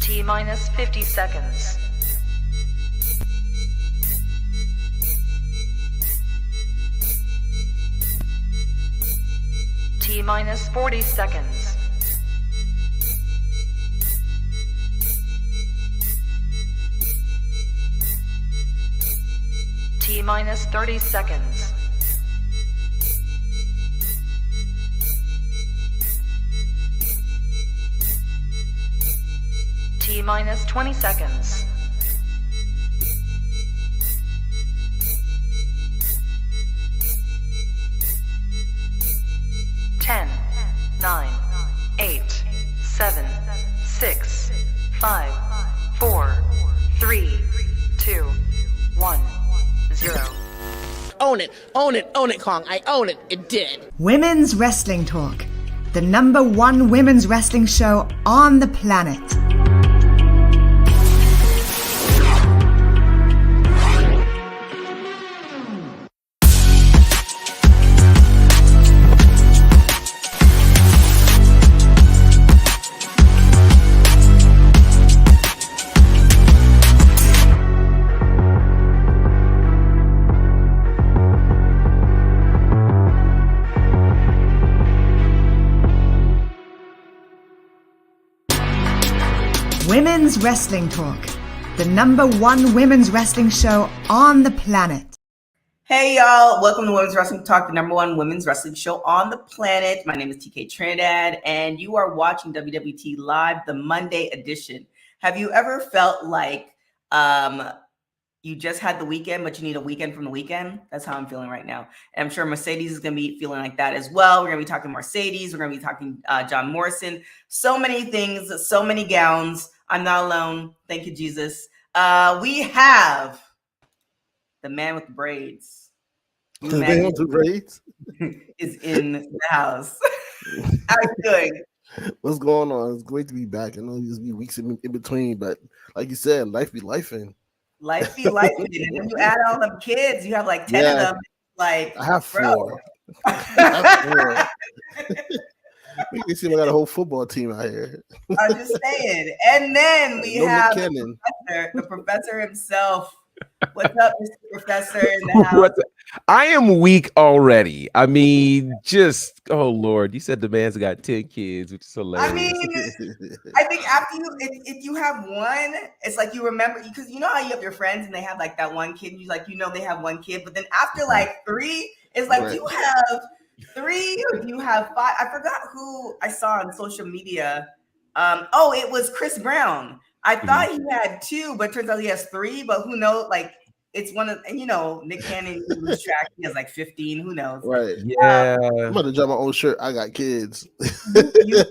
T minus 50 seconds. T minus 40 seconds. T minus 30 seconds. T minus 20 seconds. Ten, 9, 8, 7, 6, 5, 4, 3, 2, 1, 0. Own it, own it, own it, Kong. I own it. It did. Women's Wrestling Talk, the #1 women's wrestling show on the planet. Women's Wrestling Talk, the #1 women's wrestling show on the planet. Hey y'all, welcome to Women's Wrestling Talk, the #1 women's wrestling show on the planet. My name is TK Trinidad, and you are watching WWT Live, the Monday edition. Have you ever felt like you just had the weekend, but you need a weekend from the weekend? That's how I'm feeling right now. And I'm sure Mercedes is going to be feeling like that as well. We're going to be talking Mercedes. We're going to be talking John Morrison. So many things, so many gowns. I'm not alone. Thank you, Jesus. We have the man with the braids. The man with the braids is in the house. How are you doing? What's going on? It's great to be back. I know there's be weeks in between, but like you said, life be lifing. Life be life. And then you add all them kids, you have like 10 of them. Like I have 4. I have 4. You can see I got a whole football team out here. I'm just saying. And then we have the professor himself. What's up, Mr. Professor in the house? I am weak already. I mean, just oh Lord, you said the man's got 10 kids, which is hilarious. I mean, I think after if you have one, it's like you remember, because you know how you have your friends and they have like that one kid, and you like, you know, they have one kid, but then after like 3, it's like, you have 3 or do you have 5? I forgot who I saw on social media. It was Chris Brown. I thought he had 2, but it turns out he has 3. But who knows? Like, it's one of, and you know, Nick Cannon lose track. He has like 15. Who knows? Right. Yeah. I'm about to drop my own shirt. I got kids. You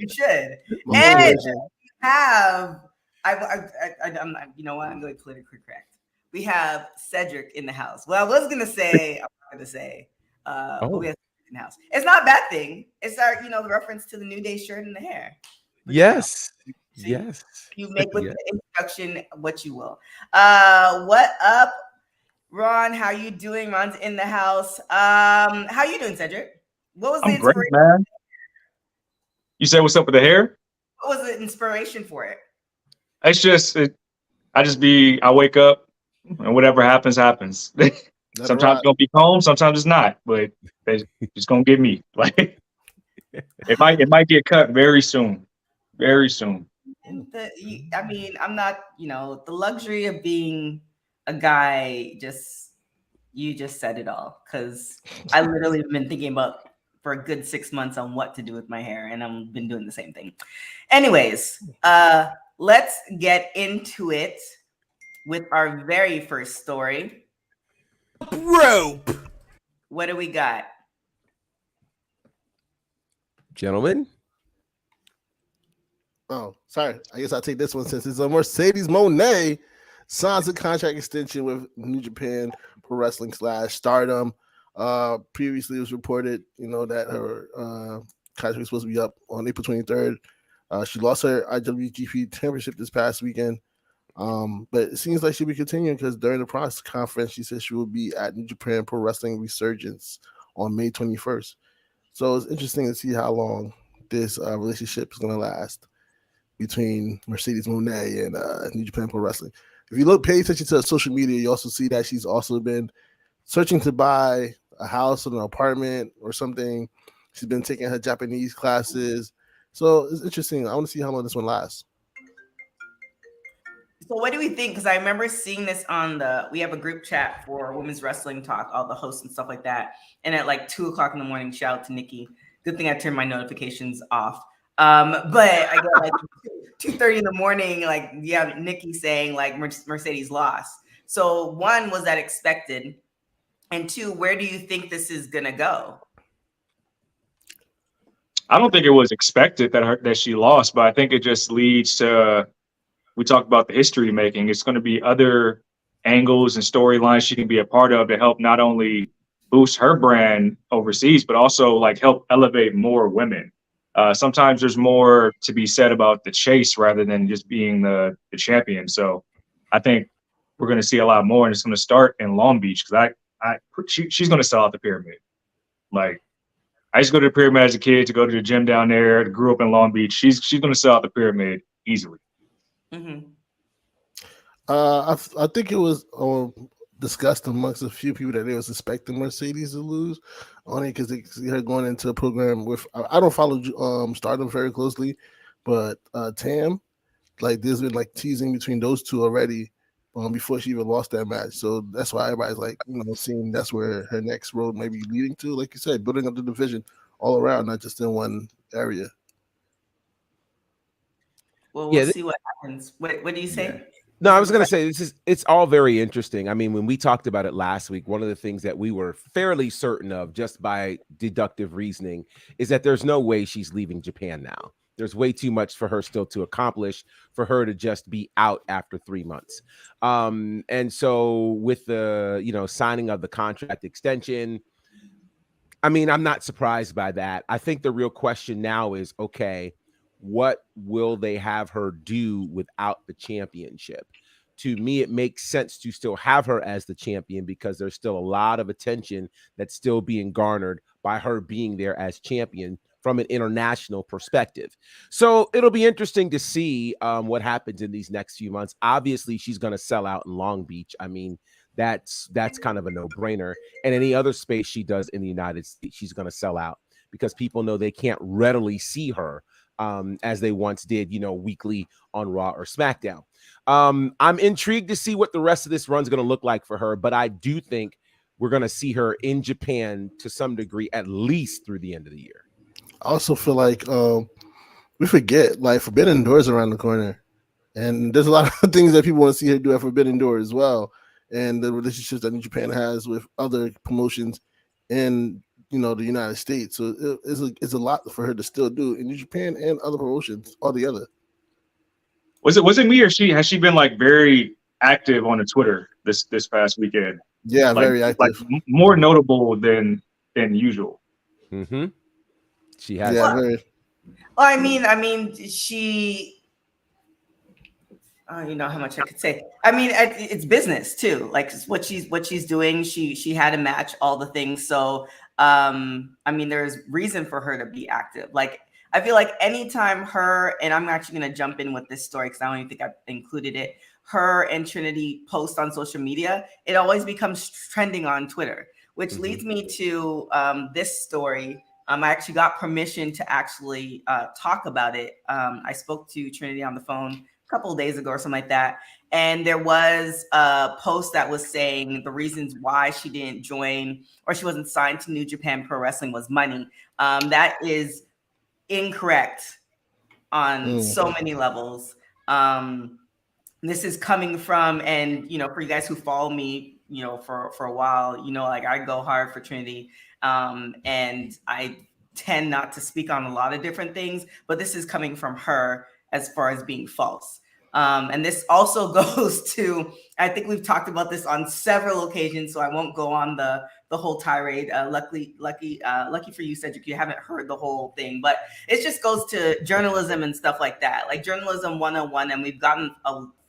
should. And you have, I'm not, you know what? I'm going politically correct. We have Cedric in the house. Well, I was going to say, I'm not going to say, we have Cedric in the house. It's not a bad thing. It's our, you know, the reference to the New Day shirt and the hair. Yes. Yes. You make with the introduction what you will. What up, Ron? How you doing? Ron's in the house. How you doing, Cedric? What was the inspiration? Great, man. You said what's up with the hair? What was the inspiration for it? It's just I wake up and whatever happens, happens. Sometimes it's gonna be calm, sometimes it's not, but it's just gonna get me. Like it might get cut very soon. Very soon. I mean, I'm not, you know, the luxury of being a guy, you just said it all. Because I literally have been thinking about for a good 6 months on what to do with my hair, and I've been doing the same thing. Anyways, let's get into it with our very first story. Rope. What do we got? Gentlemen. Oh, sorry. I guess I'll take this one since it's a Mercedes Monet signs a contract extension with New Japan Pro Wrestling / Stardom. Previously, it was reported, you know, that her contract was supposed to be up on April 23rd. She lost her IWGP Championship this past weekend. But it seems like she'll be continuing because during the press conference, she said she will be at New Japan Pro Wrestling Resurgence on May 21st. So it's interesting to see how long this relationship is going to last. between Mercedes Monet and New Japan Pro Wrestling. If you pay attention to her social media, you also see that she's also been searching to buy a house or an apartment or something. She's been taking her Japanese classes. So it's interesting. I want to see how long this one lasts. So what do we think? Because I remember seeing this we have a group chat for Women's Wrestling Talk, all the hosts and stuff like that. And at like 2:00 in the morning, shout out to Nikki. Good thing I turned my notifications off. But I got like 2:30 in the morning, like, yeah, Nikki saying like Mercedes lost. So one, was that expected? And two, where do you think this is gonna go? I don't think it was expected that she lost, but I think it just leads to, we talked about the history making. It's going to be other angles and storylines she can be a part of to help not only boost her brand overseas, but also like help elevate more women. Sometimes there's more to be said about the chase rather than just being the champion. So I think we're going to see a lot more, and it's going to start in Long Beach because she's going to sell out the Pyramid. Like, I used to go to the Pyramid as a kid, to go to the gym down there. Grew up in Long Beach. She's going to sell out the Pyramid easily. Mm-hmm. I think it was discussed amongst a few people that they was expecting Mercedes to lose, only because they see her going into a program with. I don't follow Stardom very closely, but Tam, like, there's been like teasing between those two already before she even lost that match. So that's why everybody's like, seeing that's where her next road may be leading to. Like you said, building up the division all around, not just in one area. Well, we'll see what happens. What do you say? Yeah. No, I was going to say it's all very interesting. I mean, when we talked about it last week, one of the things that we were fairly certain of just by deductive reasoning is that there's no way she's leaving Japan now. There's way too much for her still to accomplish for her to just be out after 3 months. And so with the, signing of the contract extension, I mean, I'm not surprised by that. I think the real question now is, okay, what will they have her do without the championship? To me, it makes sense to still have her as the champion because there's still a lot of attention that's still being garnered by her being there as champion from an international perspective. So it'll be interesting to see what happens in these next few months. Obviously, she's going to sell out in Long Beach. I mean, that's kind of a no-brainer. And any other space she does in the United States, she's going to sell out because people know they can't readily see her as they once did, weekly on Raw or SmackDown. I'm intrigued to see what the rest of this run's going to look like for her, but I do think we're going to see her in Japan to some degree, at least through the end of the year. I also feel like we forget, like, Forbidden Doors around the corner, and there's a lot of things that people want to see her do at Forbidden Door as well, and the relationships that New Japan has with other promotions in the United States. So it's a lot for her to still do in New Japan and other promotions altogether. Was it me, or has she been like very active on the Twitter this past weekend? Yeah, like, very active. Like more notable than usual. Mm-hmm. She has. Yeah, very. Well, I mean, she. You know how much I could say. I mean, it's business too. Like what she's doing. She had a match, all the things. So, I mean, there's reason for her to be active. Like, I feel like anytime her, and I'm actually going to jump in with this story because I don't even think I've included it. Her and Trinity post on social media, it always becomes trending on Twitter, which leads me to this story. I actually got permission to actually talk about it. I spoke to Trinity on the phone a couple of days ago or something like that. And there was a post that was saying the reasons why she didn't join or she wasn't signed to New Japan Pro Wrestling was money. That is incorrect on so many levels. This is coming from, and, for you guys who follow me, for a while, like, I go hard for Trinity. And I tend not to speak on a lot of different things, but this is coming from her as far as being false. And this also goes to, I think we've talked about this on several occasions, so I won't go on the whole tirade. Lucky for you, Cedric, you haven't heard the whole thing, but it just goes to journalism and stuff like that, like journalism 101, and we've gotten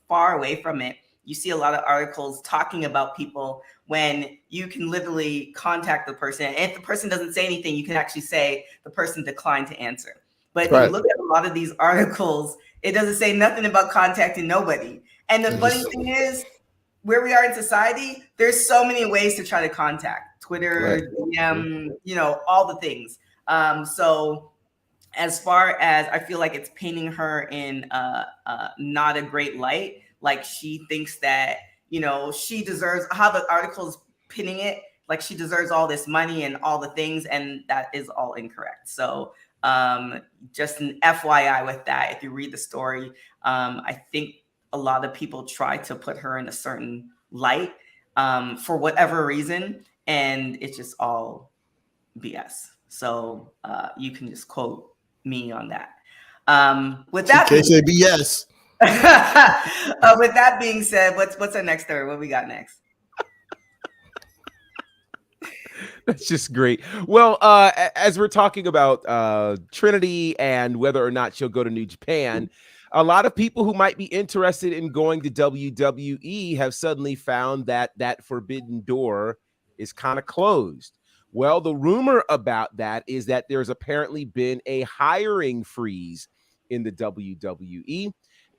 far away from it. You see a lot of articles talking about people when you can literally contact the person. And if the person doesn't say anything, you can actually say the person declined to answer. But you Right. look at a lot of these articles, it doesn't say nothing about contacting nobody. And the funny thing is, where we are in society, there's so many ways to try to contact. Twitter, DM, all the things. So as far as I feel like it's painting her in not a great light, like she thinks that, she deserves, how the article's pinning it, like she deserves all this money and all the things, and that is all incorrect. So just an FYI with that, if you read the story, I think a lot of people try to put her in a certain light for whatever reason, and it's just all BS. So you can just quote me on that. With that being say BS. with that being said, what's our next story? What we got next? That's just great. Well, as we're talking about Trinity and whether or not she'll go to New Japan, a lot of people who might be interested in going to WWE have suddenly found that that forbidden door is kind of closed. Well, the rumor about that is that there's apparently been a hiring freeze in the WWE,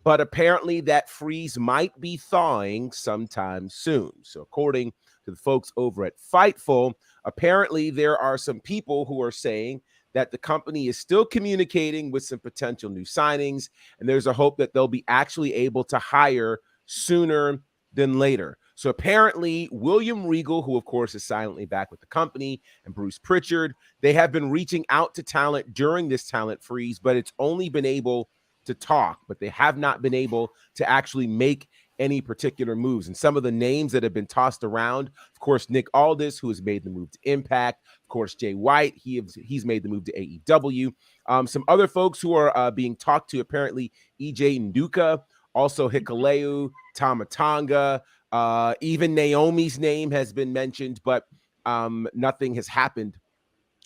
but apparently that freeze might be thawing sometime soon. So according to the folks over at Fightful, apparently there are some people who are saying that the company is still communicating with some potential new signings, and there's a hope that they'll be actually able to hire sooner than later. So apparently William Regal, who of course is silently back with the company, and Bruce Pritchard, they have been reaching out to talent during this talent freeze, but it's only been able to talk, but they have not been able to actually make any particular moves. And some of the names that have been tossed around, of course, Nick Aldis, who has made the move to Impact, of course, Jay White, he's made the move to AEW. Some other folks who are being talked to, apparently EJ Nduka, also Hikuleu, Tama Tonga, even Naomi's name has been mentioned, but nothing has happened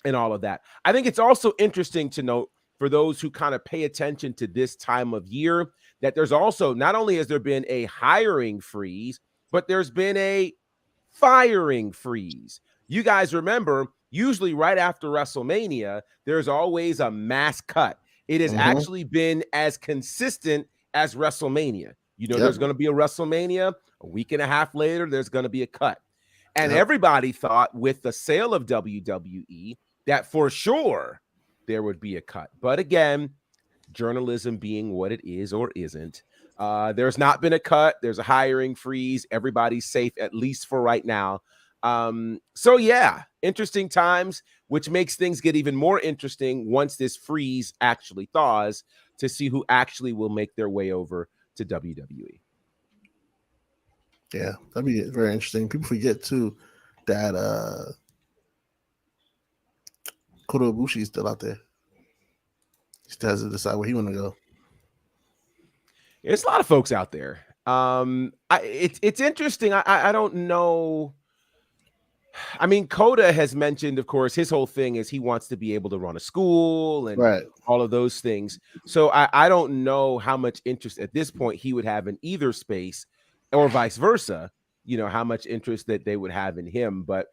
in all of that. I think it's also interesting to note, for those who kind of pay attention to this time of year, that there's also, not only has there been a hiring freeze, but there's been a firing freeze. You guys remember, usually right after WrestleMania, there's always a mass cut. It has actually been as consistent as WrestleMania. There's going to be a WrestleMania. A week and a half later, there's going to be a cut. And everybody thought with the sale of WWE that for sure there would be a cut. But again, journalism being what it is or isn't, there's not been a cut. There's a hiring freeze. Everybody's safe, at least for right now. So yeah, interesting times, which makes things get even more interesting once this freeze actually thaws, to see who actually will make their way over to WWE. Yeah, that'd be very interesting. People forget too that Kota Ibushi is still out there. He still has to decide where he want to go. There's a lot of folks out there. It's interesting. I don't know. I mean, Kota has mentioned, of course, his whole thing is he wants to be able to run a school and all of those things. So I don't know how much interest at this point he would have in either space, or vice versa. How much interest that they would have in him, but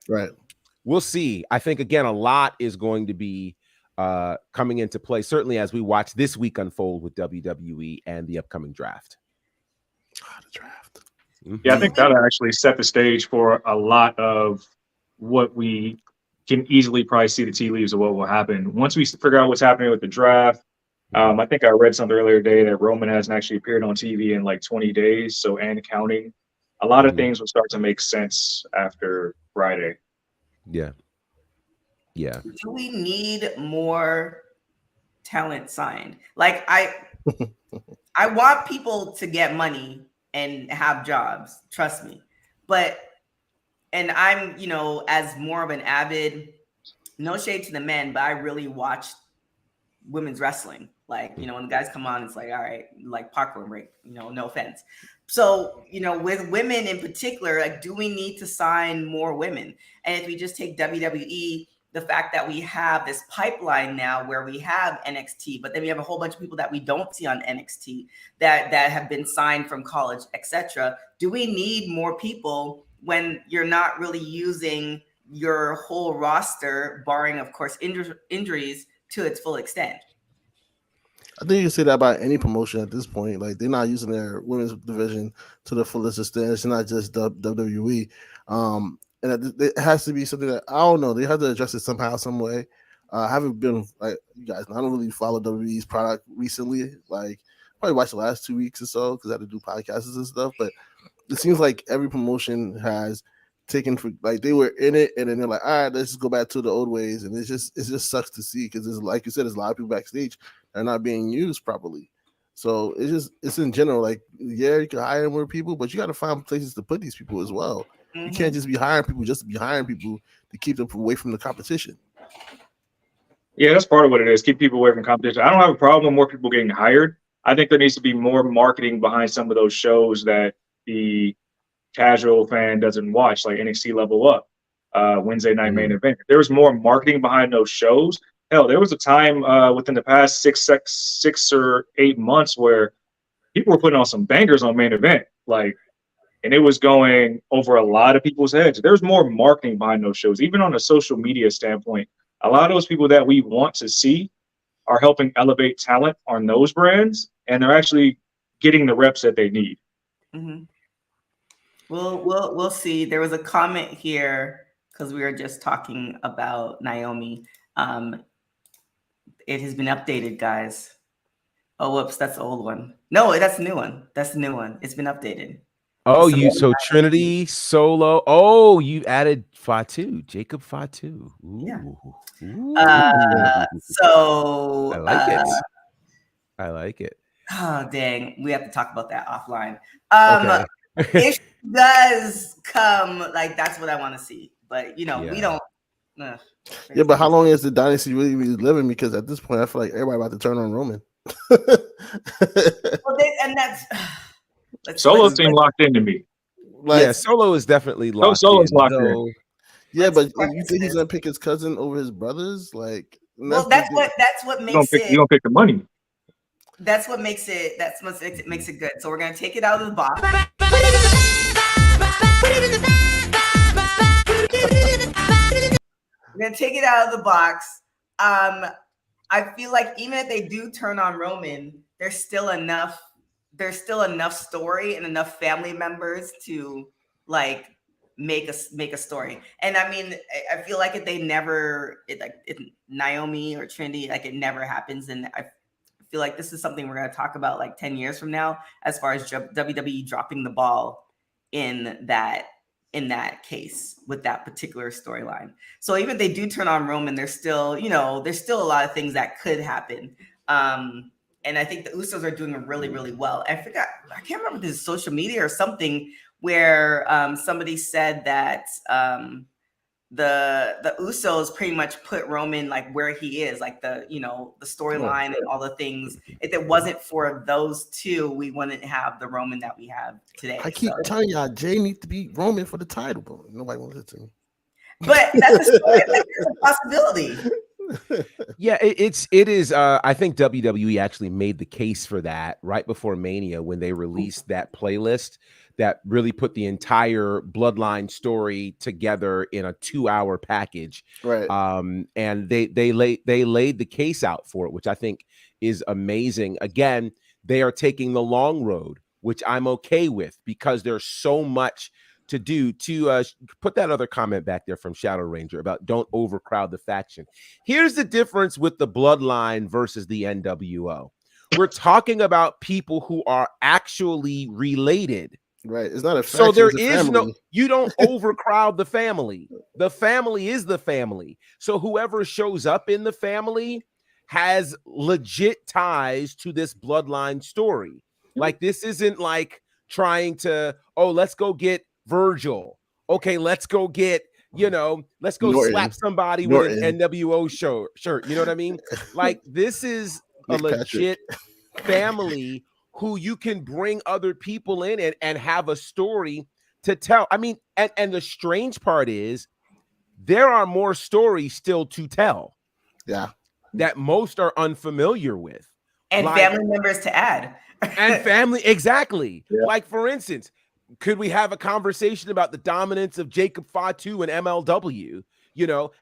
we'll see. I think, again, a lot is going to be coming into play, certainly as we watch this week unfold with WWE and the upcoming draft. The draft. Yeah, I think that'll actually set the stage for a lot of what we can easily probably see the tea leaves of what will happen once we figure out what's happening with the draft. I think I read something earlier today that Roman hasn't actually appeared on TV in like 20 days. So, and counting, a lot of things will start to make sense after Friday. Yeah. Do we need more talent signed? Like I want people to get money and have jobs, trust me. And I'm, as more of an avid, no shade to the men, but I really watch women's wrestling. Like, when the guys come on, it's like, all right, like popcorn break, no offense. So, with women in particular, like, do we need to sign more women? And if we just take WWE, the fact that we have this pipeline now where we have NXT, but then we have a whole bunch of people that we don't see on NXT that have been signed from college, etc. Do we need more people when you're not really using your whole roster, barring, of course, injuries, to its full extent? I think you can say that about any promotion at this point. Like they're not using their women's division to the fullest extent. It's not just WWE. And it has to be something that I don't know. They have to address it somehow, some way. I haven't been like you guys. I don't really follow WWE's product recently. Like probably watched the last 2 weeks or so because I had to do podcasts and stuff. But it seems like every promotion has taken for like they were in it and then they're like, all right, let's just go back to the old ways. And it just sucks to see because there's like you said, there's a lot of people backstage that are not being used properly. So it's in general like yeah, you can hire more people, but you got to find places to put these people as well. You can't just be hiring people just to be hiring people to keep them away from the competition. Yeah, that's part of what it is. Keep people away from competition. I don't have a problem with more people getting hired. I think there needs to be more marketing behind some of those shows that the casual fan doesn't watch, like NXT Level Up, Wednesday Night Main Event. If there was more marketing behind those shows. Hell, there was a time within the past 6 or 8 months where people were putting on some bangers on Main Event, like, and it was going over a lot of people's heads. There's more marketing behind those shows, even on a social media standpoint. A lot of those people that we want to see are helping elevate talent on those brands, and they're actually getting the reps that they need. We'll see. There was a comment here because we were just talking about Naomi. It has been updated, guys. Oh, whoops, that's the old one. No, that's the new one. That's the new one. It's been updated. Oh, so Trinity, Solo. Oh, you added Fatu, Jacob Fatu. Ooh. Yeah. Ooh. So I like it. I like it. Oh, dang. We have to talk about that offline. Okay. If she does come, like, that's what I want to see. But, we don't. Yeah, but how long is the dynasty really living? Because at this point, I feel like everybody about to turn on Roman. Solo seemed locked into me. Like, Solo is definitely locked Solo's in. locked in. Yeah, but you think he's gonna pick his cousin over his brothers? Like, that's what makes it. You don't pick the money. That's what makes it. That's what makes it good. So we're gonna take it out of the box. We're gonna take it out of the box. I feel like even if they do turn on Roman, there's still enough story and enough family members to like make a story. And I mean, I feel like if they never Naomi or Trinity, like it never happens, and I feel like this is something we're going to talk about like 10 years from now as far as WWE dropping the ball in that case with that particular storyline. So even if they do turn on Roman, there's still a lot of things that could happen. And I think the Usos are doing really, really well. I can't remember if this is social media or something where somebody said that the Usos pretty much put Roman like where he is, like the storyline and all the things. If it wasn't for those two, we wouldn't have the Roman that we have today. I keep telling y'all, Jay needs to beat Roman for the title, but nobody wants it to me. But that's a possibility. Yeah, it is. I think WWE actually made the case for that right before Mania when they released that playlist that really put the entire Bloodline story together in a 2-hour package. Right. And they laid the case out for it, which I think is amazing. Again, they are taking the long road, which I'm okay with because there's so much to do. To put that other comment back there from Shadow Ranger about don't overcrowd the faction. Here's the difference with the Bloodline versus the NWO. We're talking about people who are actually related. Right. It's not a faction, so there it's a is family. you don't overcrowd the family. The family is the family. So whoever shows up in the family has legit ties to this Bloodline story. Like this isn't like trying to, let's go get Virgil. Okay, let's go get, let's go Norton. slap somebody Norton. with an NWO shirt. You know what I mean? Like this is a legit family who you can bring other people in and have a story to tell. I mean, and the strange part is there are more stories still to tell. Yeah. That most are unfamiliar with. And family members to add. And family, exactly. Yeah. Like, for instance, could we have a conversation about the dominance of Jacob Fatu and MLW,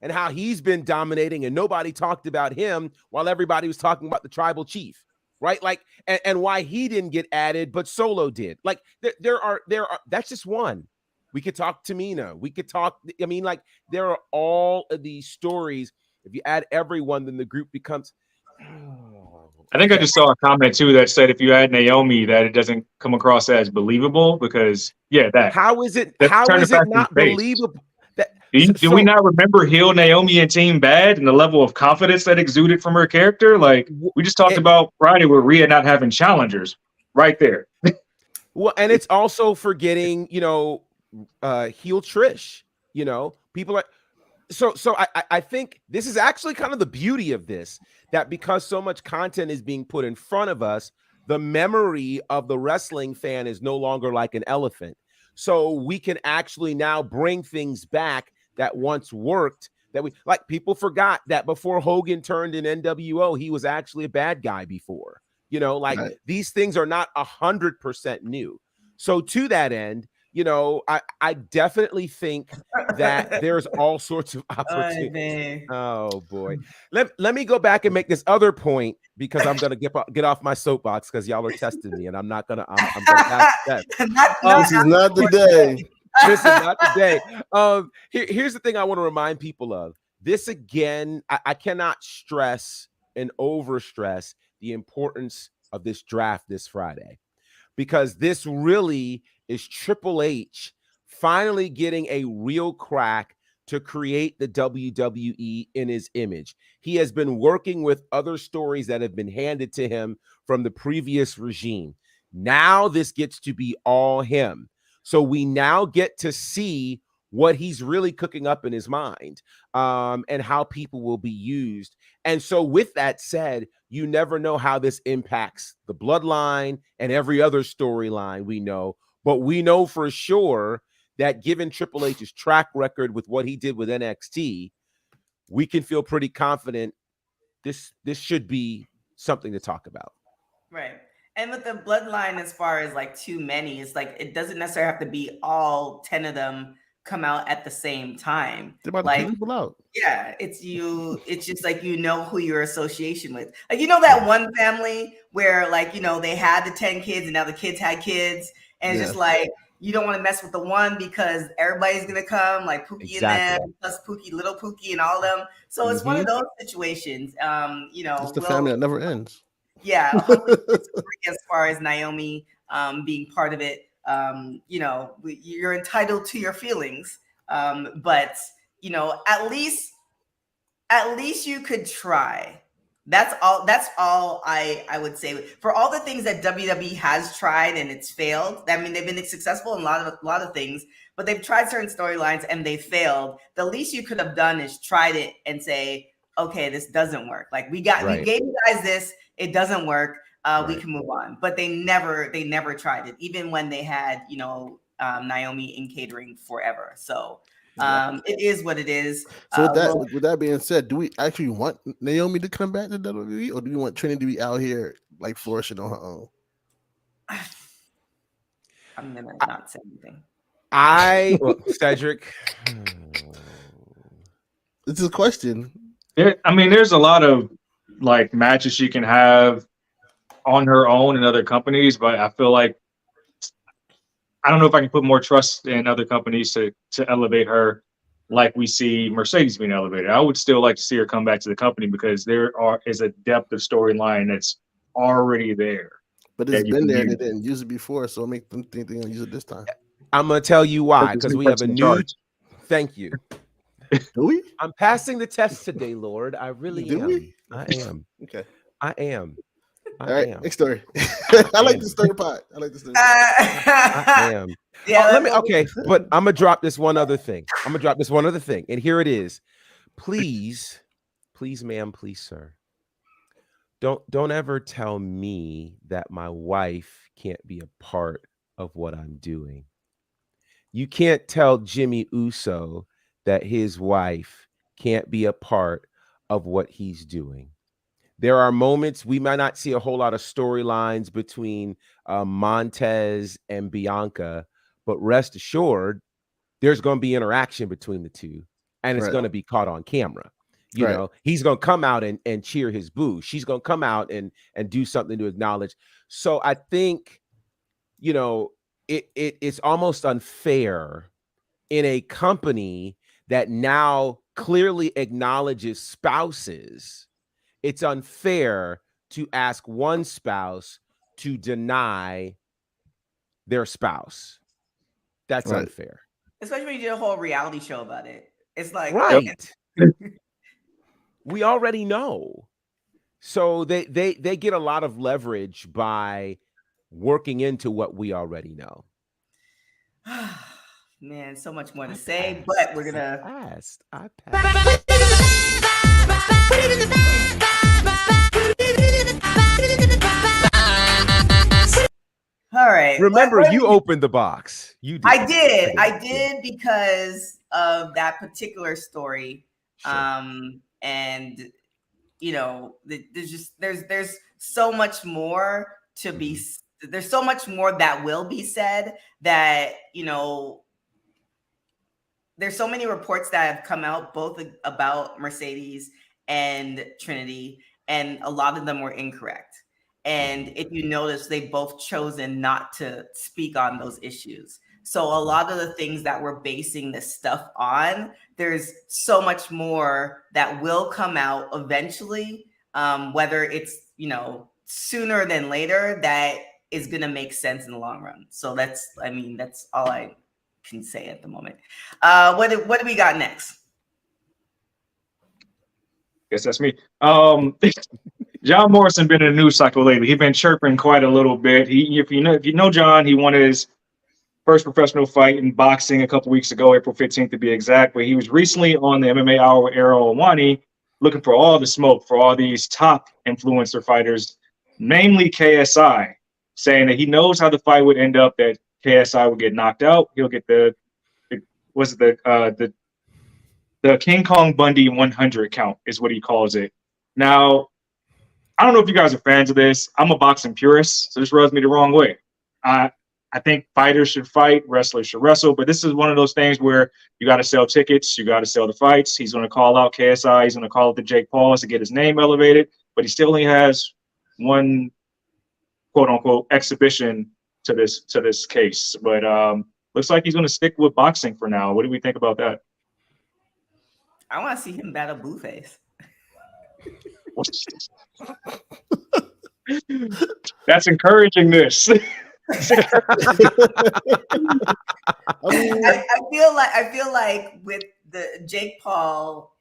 and how he's been dominating and nobody talked about him while everybody was talking about the tribal chief? right? Like, and why he didn't get added, but Solo did. Like, there are that's just one. We could talk Tamina. We could talk. I mean, like, there are all of these stories. If you add everyone, then the group becomes. I think I just saw a comment too that said if you add Naomi, that it doesn't come across as believable because How is it turn it back in not face. believable? That Do we not remember heel Naomi and Team Bad and the level of confidence that exuded from her character? Like we just talked about Friday with Rhea not having challengers right there. Well, and it's also forgetting, heel Trish, people are so I think this is actually kind of the beauty of this, that because so much content is being put in front of us, the memory of the wrestling fan is no longer like an elephant. So we can actually now bring things back that once worked, that we like. People forgot that before Hogan turned in NWO, he was actually a bad guy before. Right. These things are not 100% new. So to that end, I definitely think that there's all sorts of opportunities. Oh boy. Let me go back and make this other point, because I'm gonna get off my soapbox because y'all are testing me, and I'm gonna pass the test. This is not the day. This is not the day. Here's the thing I want to remind people of. This again, I cannot stress and overstress the importance of this draft this Friday, because this really is Triple H finally getting a real crack to create the WWE in his image. He has been working with other stories that have been handed to him from the previous regime. Now this gets to be all him. So we now get to see what he's really cooking up in his mind, and how people will be used. And so with that said, you never know how this impacts the bloodline and every other storyline we know. But we know for sure that given Triple H's track record with what he did with NXT, we can feel pretty confident this should be something to talk about. Right. And with the bloodline, as far as like too many, it's like it doesn't necessarily have to be all 10 of them come out at the same time. They're about like, to kick people out. Yeah, it's just like who your association with. Like that one family where they had the 10 kids and now the kids had kids, and it's just like you don't want to mess with the one because everybody's gonna come, like Pookie and them, plus Pookie, little Pookie, and all them. So it's one of those situations. It's the family that never ends. Yeah, 100% as far as Naomi being part of it. You're entitled to your feelings, but at least you could try. That's all I would say. For all the things that WWE has tried and it's failed, I mean, they've been successful in a lot of things, but they've tried certain storylines and they failed. The least you could have done is tried it and say, okay, this doesn't work. Like we gave you guys this, it doesn't work. We can move on. But they never tried it, even when they had, Naomi in catering forever. So it is what it is. So with that being said, do we actually want Naomi to come back to WWE, or do we want Trinity to be out here like flourishing on her own? I'm gonna not say anything. Cedric. It's a question. There's a lot of like matches she can have on her own in other companies, but I feel like I don't know if I can put more trust in other companies to elevate her like we see Mercedes being elevated. I would still like to see her come back to the company because there is a depth of storyline that's already there. But it's been there and they didn't use it before, so make them think they're gonna use it this time. I'm gonna tell you why, because we have a new. Thank you. Do we? I'm passing the test today, Lord. I really am. We? I am. Okay. I am. All right, next story. I like the story part. I am. Yeah. But I'm gonna drop this one other thing. And here it is. Please, ma'am, please, sir. Don't ever tell me that my wife can't be a part of what I'm doing. You can't tell Jimmy Uso that his wife can't be a part of what he's doing. There are moments we might not see a whole lot of storylines between Montez and Bianca, but rest assured, there's going to be interaction between the two, and it's going to be caught on camera. You know, he's going to come out and cheer his boo. She's going to come out and do something to acknowledge. So I think, you know, it's almost unfair in a company that now clearly acknowledges spouses. It's unfair to ask one spouse to deny their spouse. That's unfair. Especially when you did a whole reality show about it. It's like, right. We already know. So they get a lot of leverage by working into what we already know. Man, so much more to say, but we're gonna I passed. All right. Remember, you opened the box. You did. I did because of that particular story. Sure. And you know, there's so much more to be. There's so much more that will be said that, you know, there's so many reports that have come out both about Mercedes and Trinity, and a lot of them were incorrect. And if you notice, they've both chosen not to speak on those issues. So a lot of the things that we're basing this stuff on, there's so much more that will come out eventually, whether it's, you know, sooner than later, that is going to make sense in the long run. So that's all I can say at the moment. What do we got next? Guess that's me. John Morrison been in the news cycle lately. He's been chirping quite a little bit. If you know John, he won his first professional fight in boxing a couple weeks ago, April 15th to be exact. But he was recently on the MMA Hour with Errol Owani, looking for all the smoke for all these top influencer fighters, namely KSI, saying that he knows how the fight would end up, that KSI would get knocked out. He'll get the King Kong Bundy 100 count is what he calls it. Now, I don't know if you guys are fans of this. I'm a boxing purist, so this rubs me the wrong way. I think fighters should fight, wrestlers should wrestle, but this is one of those things where you got to sell tickets, you got to sell the fights. He's going to call out KSI, he's going to call out the Jake Pauls to get his name elevated, but he still only has one quote unquote exhibition to this case. But looks like he's going to stick with boxing for now. What do we think about that? I want to see him battle Blueface. That's encouraging this. I feel like with the Jake Paul,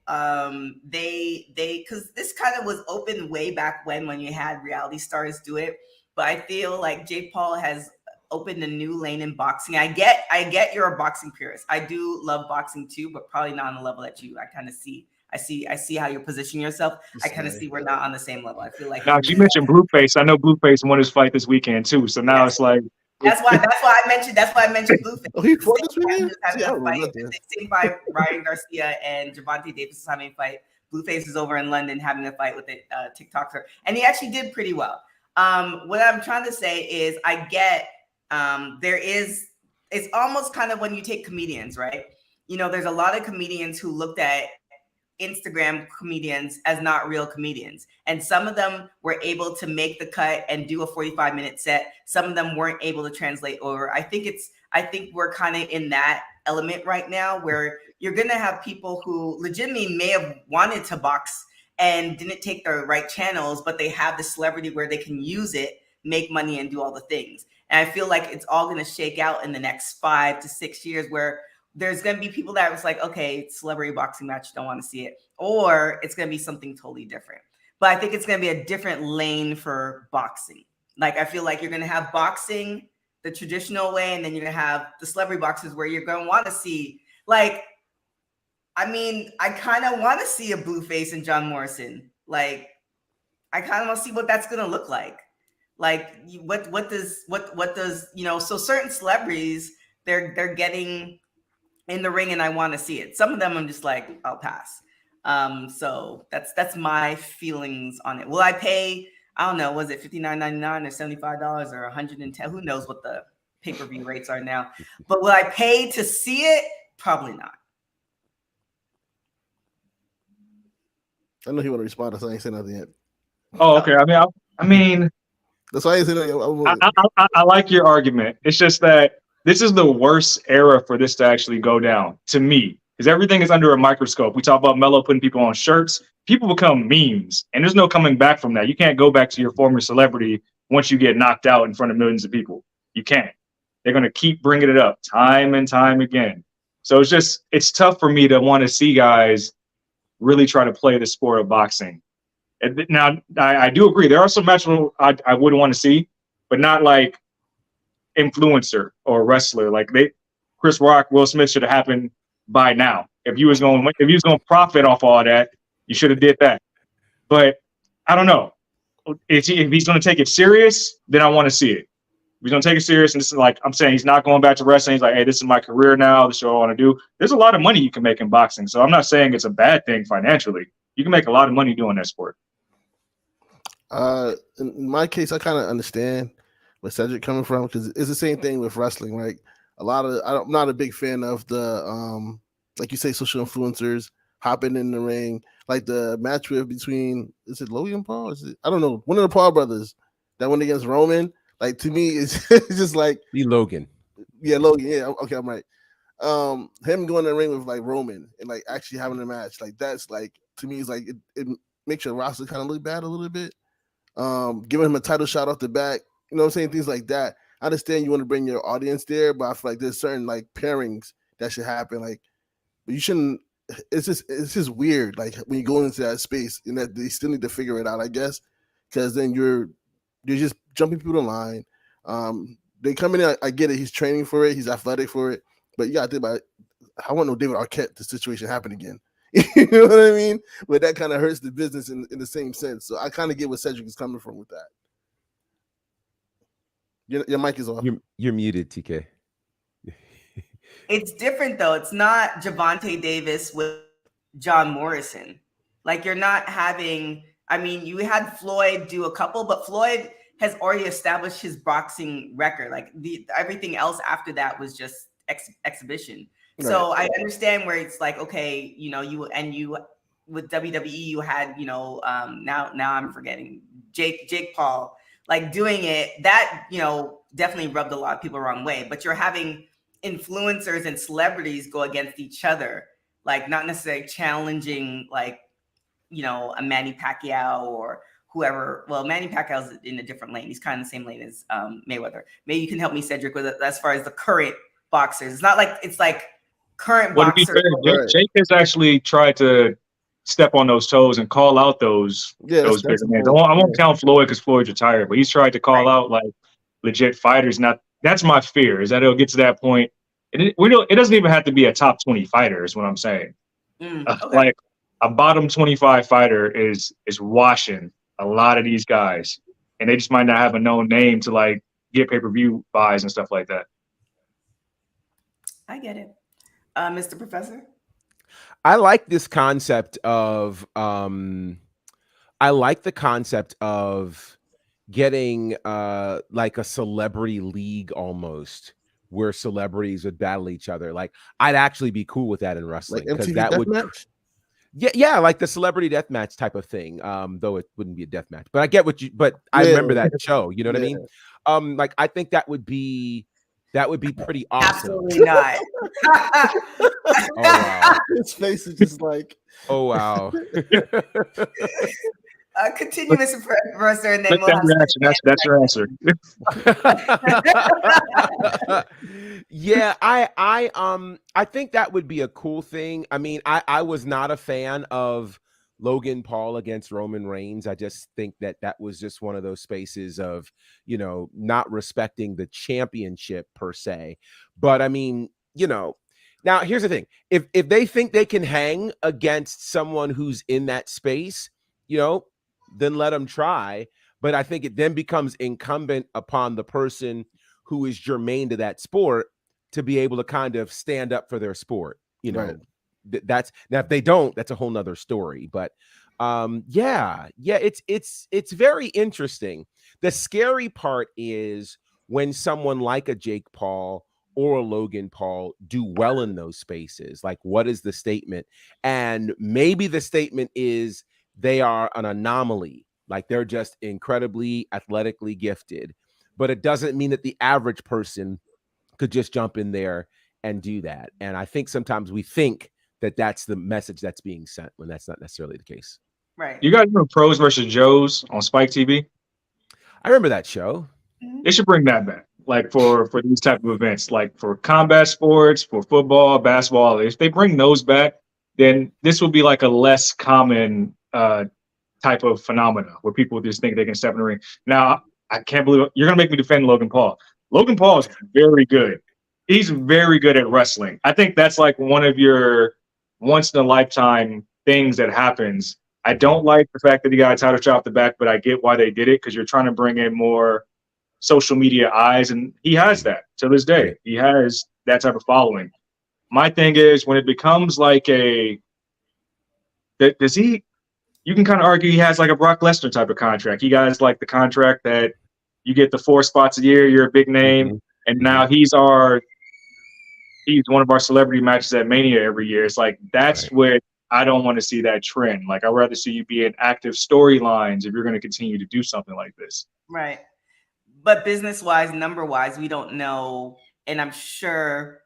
they because this kind of was open way back when you had reality stars do it, but I feel like Jake Paul has opened a new lane in boxing. I get you're a boxing purist. I do love boxing too, but probably not on the level that you. I see how you're positioning yourself. I kind of see we're not on the same level. I feel like now you mentioned Blueface. I know Blueface won his fight this weekend too. So now it's like that's why I mentioned Blueface. Oh, he fought this weekend? Same fight. Ryan Garcia and Gervonta Davis is having a fight. Blueface is over in London having a fight with a TikToker, and he actually did pretty well. What I'm trying to say is, I get it's almost kind of when you take comedians, right? You know, there's a lot of comedians who looked at Instagram comedians as not real comedians. And some of them were able to make the cut and do a 45-minute set. Some of them weren't able to translate over. I think we're kind of in that element right now where you're going to have people who legitimately may have wanted to box and didn't take the right channels, but they have the celebrity where they can use it, make money, and do all the things. And I feel like it's all going to shake out in the next 5 to 6 years where there's going to be people that was like, okay, celebrity boxing match, don't want to see it. Or it's going to be something totally different. But I think it's going to be a different lane for boxing. Like, I feel like you're going to have boxing the traditional way, and then you're going to have the celebrity boxers where you're going to want to see, like, I mean, I kind of want to see a Blueface and John Morrison. Like, I kind of want to see what that's going to look like. Like, what does, you know, so certain celebrities, they're getting in the ring and I want to see it. Some of them I'm just like, I'll pass. So that's my feelings on it. Will I pay, I don't know, was it $59.99 or $75 or $110? Who knows what the pay-per-view rates are now. But will I pay to see it? Probably not. I know he want to respond, so I ain't saying nothing yet. Oh, okay. I mean, That's why I ain't saying nothing. I like your argument. It's just that this is the worst era for this to actually go down to me, because everything is under a microscope. We talk about Melo putting people on shirts. People become memes, and there's no coming back from that. You can't go back to your former celebrity once you get knocked out in front of millions of people. You can't. They're going to keep bringing it up time and time again. So it's tough for me to want to see guys really try to play the sport of boxing. And now, I do agree. There are some matches I would want to see, but not like influencer or wrestler. Like Chris Rock, Will Smith should have happened by now. If you was going to profit off all that, you should have did that. But I don't know. If he's going to take it serious, then I want to see it. If he's going to take it serious, and this is like I'm saying, he's not going back to wrestling. He's like, hey, this is my career now. This is what I want to do. There's a lot of money you can make in boxing, so I'm not saying it's a bad thing financially. You can make a lot of money doing that sport. In my case, I kind of understand where Cedric coming from, because it's the same thing with wrestling. Right, I'm not a big fan of the like you say, social influencers hopping in the ring, like the match between, is it Logan Paul? I don't know, one of the Paul brothers that went against Roman. Like, to me, it's just like Logan. Yeah, Logan. Yeah, okay, I'm right. Him going in the ring with like Roman and like actually having a match, like that's like, to me, it's like it makes your roster kind of look bad a little bit. Giving him a title shot off the back, you know what I'm saying? Things like that. I understand you want to bring your audience there, but I feel like there's certain like pairings that should happen. Like, but you shouldn't. It's just weird. Like when you go into that space, and that they still need to figure it out, I guess, because then you're just jumping people in line. They come in. I get it. He's training for it. He's athletic for it. But you got to think about it. I want no David Arquette the situation happen again. You know what I mean? But that kind of hurts the business in the same sense. So I kind of get where Cedric is coming from with that. Your mic is off. You're muted, TK. It's different though. It's not Javante Davis with John Morrison. Like, you're not having. I mean, you had Floyd do a couple, but Floyd has already established his boxing record. Like everything else after that was just exhibition. Right. So I understand where it's like, okay, you with WWE, you had, now I'm forgetting Jake Paul, like doing it, that, definitely rubbed a lot of people the wrong way. But you're having influencers and celebrities go against each other, like not necessarily challenging, like, a Manny Pacquiao or whoever. Well, Manny Pacquiao's in a different lane. He's kind of the same lane as Mayweather. Maybe you can help me, Cedric, with it as far as the current boxers. It's not like it's like current boxers. To be fair, Jake has actually tried to step on those toes and call out those bigger names. I won't count Floyd because Floyd's retired, but he's tried to call out like legit fighters. Now, that's my fear, is that it'll get to that point. It doesn't even have to be a top 20 fighter, is what I'm saying. Okay. Like a bottom 25 fighter is washing a lot of these guys, and they just might not have a known name to like get pay-per-view buys and stuff like that. I get it. Mr. Professor? I like this concept of getting like a celebrity league almost, where celebrities would battle each other. Like, I'd actually be cool with that in wrestling, because like that would match? Yeah, like the celebrity death match type of thing. Though it wouldn't be a death match, but I get what I remember that show. You know what I mean? Like, I think that would be pretty awesome. Absolutely not. Oh wow. His face is just like, oh wow. Continue, Mr. Professor, and then we'll have that's your answer. Yeah, I think that would be a cool thing. I mean, I was not a fan of Logan Paul against Roman Reigns. I just think that was just one of those spaces of, not respecting the championship per se. But I mean, now here's the thing. If they think they can hang against someone who's in that space, then let them try. But I think it then becomes incumbent upon the person who is germane to that sport to be able to kind of stand up for their sport. Right. That's, now if they don't, that's a whole nother story. But it's very interesting. The scary part is when someone like a Jake Paul or a Logan Paul do well in those spaces. Like, what is the statement? And maybe the statement is they are an anomaly. Like they're just incredibly athletically gifted, but it doesn't mean that the average person could just jump in there and do that. And I think sometimes we think that that's the message that's being sent when that's not necessarily the case. Right. You guys remember Pros versus Joes on Spike TV? I remember that show. They should bring that back, like for these type of events, like for combat sports, for football, basketball. If they bring those back, then this will be like a less common type of phenomena where people just think they can step in the ring. Now, I can't believe you're gonna make me defend Logan Paul. Logan Paul is very good. He's very good at wrestling. I think that's like one of your once in a lifetime things that happens. I don't like the fact that he got a title shot off the back, but I get why they did it because you're trying to bring in more social media eyes, and he has that to this day. He has that type of following. My thing is when it becomes like does he? You can kind of argue he has like a Brock Lesnar type of contract. He got like the contract that you get the 4 spots a year, you're a big name, and now he's one of our celebrity matches at Mania every year. It's like that's what I don't want to see that trend. Like I'd rather see you be in active storylines if you're going to continue to do something like this. Right. But business-wise, number-wise, we don't know, and I'm sure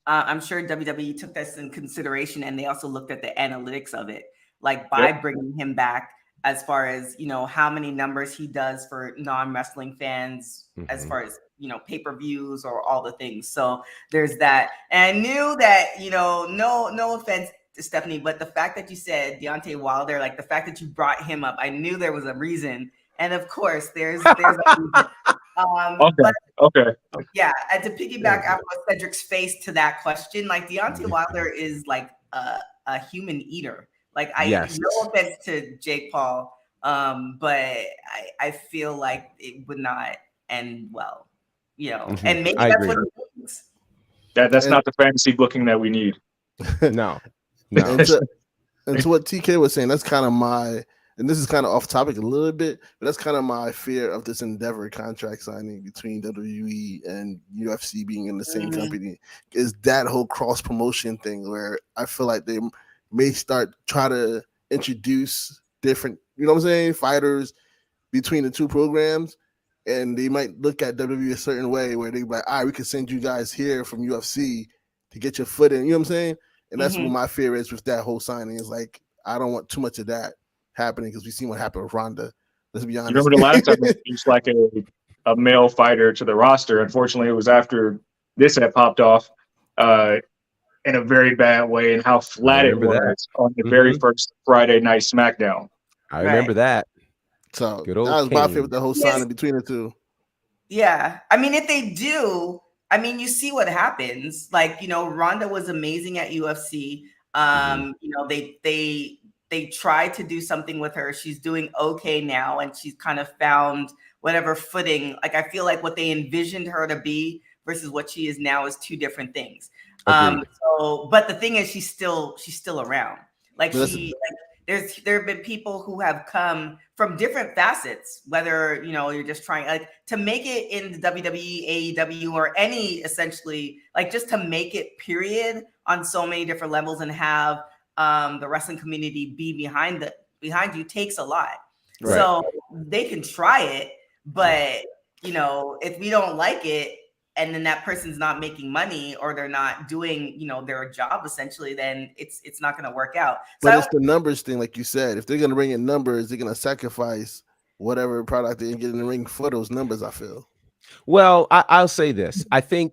WWE took this in consideration, and they also looked at the analytics of it, like by bringing him back, as far as how many numbers he does for non-wrestling fans, as far as pay-per-views or all the things. So there's that, and I knew that no offense to Stephanie, but the fact that you said Deontay Wilder, like the fact that you brought him up, I knew there was a reason. And of course, there's a reason. Okay. Yeah, and to piggyback off of Cedric's face to that question, like Deontay Wilder is like a human eater. Like no offense to Jake Paul, but I feel like it would not end well, and maybe that's what he thinks. That's not the fantasy booking that we need. No. And to what TK was saying, that's kind of my. And this is kind of off topic a little bit, but that's kind of my fear of this Endeavor contract signing between WWE and UFC being in the same company, is that whole cross promotion thing where I feel like they may try to introduce different, fighters between the two programs, and they might look at WWE a certain way where they be like, all right, we can send you guys here from UFC to get your foot in, and that's what my fear is with that whole signing is like, I don't want too much of that happening because we've seen what happened with Ronda. Let's be honest. You remember the last time they introduced like a male fighter to the roster? Unfortunately, it was after this had popped off in a very bad way, and how flat it was on the very first Friday night SmackDown. I remember that. So that was my fear with the whole signing between the two. Yeah, I mean, if they do, you see what happens. Like Ronda was amazing at UFC. They tried to do something with her. She's doing okay now, and she's kind of found whatever footing. Like I feel like what they envisioned her to be versus what she is now is two different things. But the thing is, she's still around. Like there have been people who have come from different facets, whether you're just trying like to make it in the WWE, AEW, or any essentially like just to make it period on so many different levels and have the wrestling community be behind you takes a lot. Right. So they can try it, but if we don't like it and then that person's not making money or they're not doing their job essentially, then it's not going to work out. But it's the numbers thing, like you said. If they're going to bring in numbers, they're going to sacrifice whatever product they get in the ring for those numbers, I feel. Well, I'll say this. I think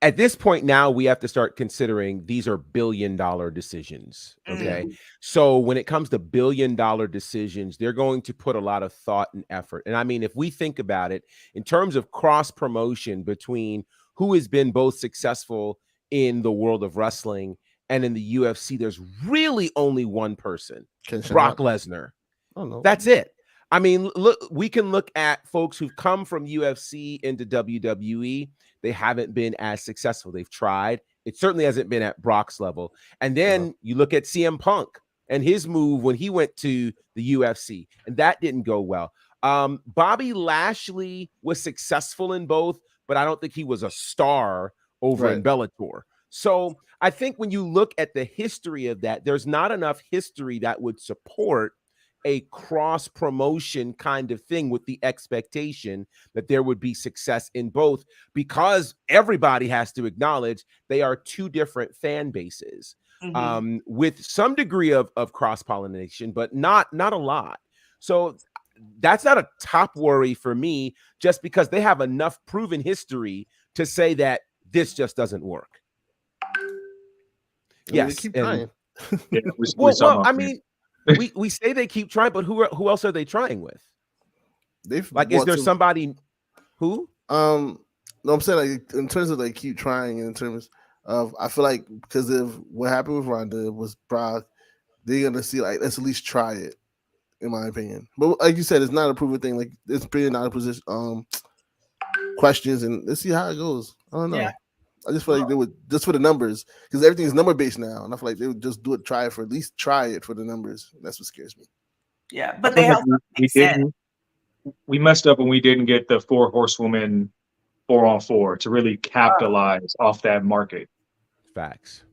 at this point now, we have to start considering these are billion-dollar decisions, okay? So when it comes to billion-dollar decisions, they're going to put a lot of thought and effort. And I mean, if we think about it, in terms of cross-promotion between who has been both successful in the world of wrestling and in the UFC, there's really only one person, Brock Lesnar. Oh, no. That's it. I mean, look, we can look at folks who've come from UFC into WWE. They haven't been as successful. They've tried. It certainly hasn't been at Brock's level. And then you look at CM Punk and his move when he went to the UFC, and that didn't go well. Bobby Lashley was successful in both, but I don't think he was a star over in Bellator. So I think when you look at the history of that, there's not enough history that would support a cross promotion kind of thing with the expectation that there would be success in both, because everybody has to acknowledge they are two different fan bases, with some degree of cross pollination, but not a lot. So that's not a top worry for me, just because they have enough proven history to say that this just doesn't work. Yes, they keep trying. Yeah, well, I mean, we say they keep trying, but who else are they trying with? They've like, is there somebody who? No, I'm saying, like, in terms of, like, keep trying, in terms of, I feel like because of what happened with Ronda was Brock, they're gonna see, like, let's at least try it, in my opinion. But like you said, it's not a proven thing. Like, it's pretty not a position questions, and let's see how it goes. I don't know. Yeah. I just feel like they would, just for the numbers, because everything is number based now, and I feel like they would just do it, at least try it for the numbers. That's what scares me. Yeah, but they also make sense. We messed up when we didn't get the 4 horsewomen 4-on-4 to really capitalize off that market. Facts.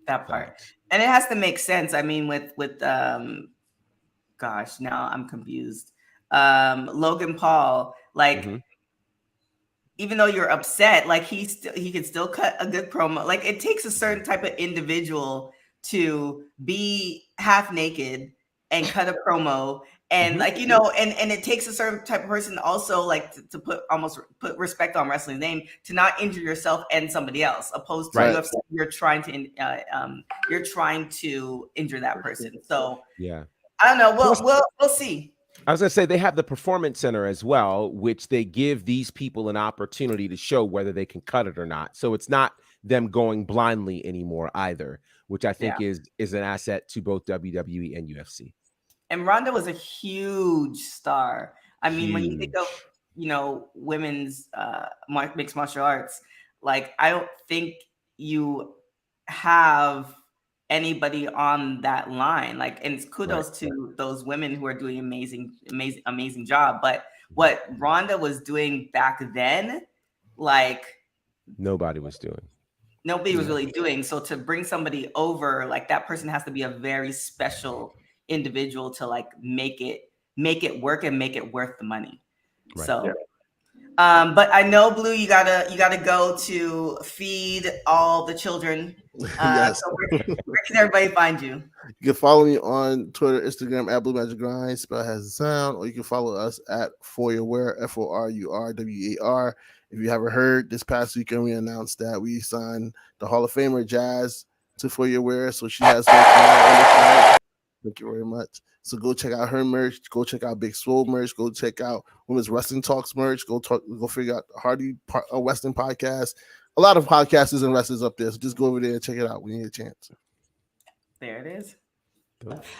That part. And it has to make sense. I mean, with gosh, now I'm confused. Logan Paul, like, even though you're upset, like, he could still cut a good promo. Like, it takes a certain type of individual to be half naked and cut a promo. And like, you know, and it takes a certain type of person also, like, to put respect on wrestling's name, to not injure yourself and somebody else, opposed to UFC, you're trying to injure that person. So yeah, I don't know. We'll see. I was gonna say they have the Performance Center as well, which they give these people an opportunity to show whether they can cut it or not. So it's not them going blindly anymore either, which I think is an asset to both WWE and UFC. And Ronda was a huge star. I mean, when you think of, you know, women's mixed martial arts, like, I don't think you have anybody on that line. Like, and it's kudos to those women who are doing amazing job. But what Ronda was doing back then, like, nobody was doing. Nobody was really doing. So to bring somebody over, like, that person has to be a very special individual to, like, make it work and make it worth the money. So but I know, Blue, you gotta go to feed all the children. Yes. So where can everybody find you? You can follow me on Twitter, Instagram at Blue Magic Grind, spell has a sound, or you can follow us at Fourwar, FORURWAR. If you haven't heard, this past weekend we announced that we signed the Hall of Famer Jazz to Fourwar, so she has merch. Thank you very much. So go check out her merch. Go check out Big Swole merch. Go check out Women's Wrestling Talks merch. Go figure out the Hardy Wrestling podcast. A lot of podcasters and wrestlers up there. So just go over there and check it out when you get a chance. There it is.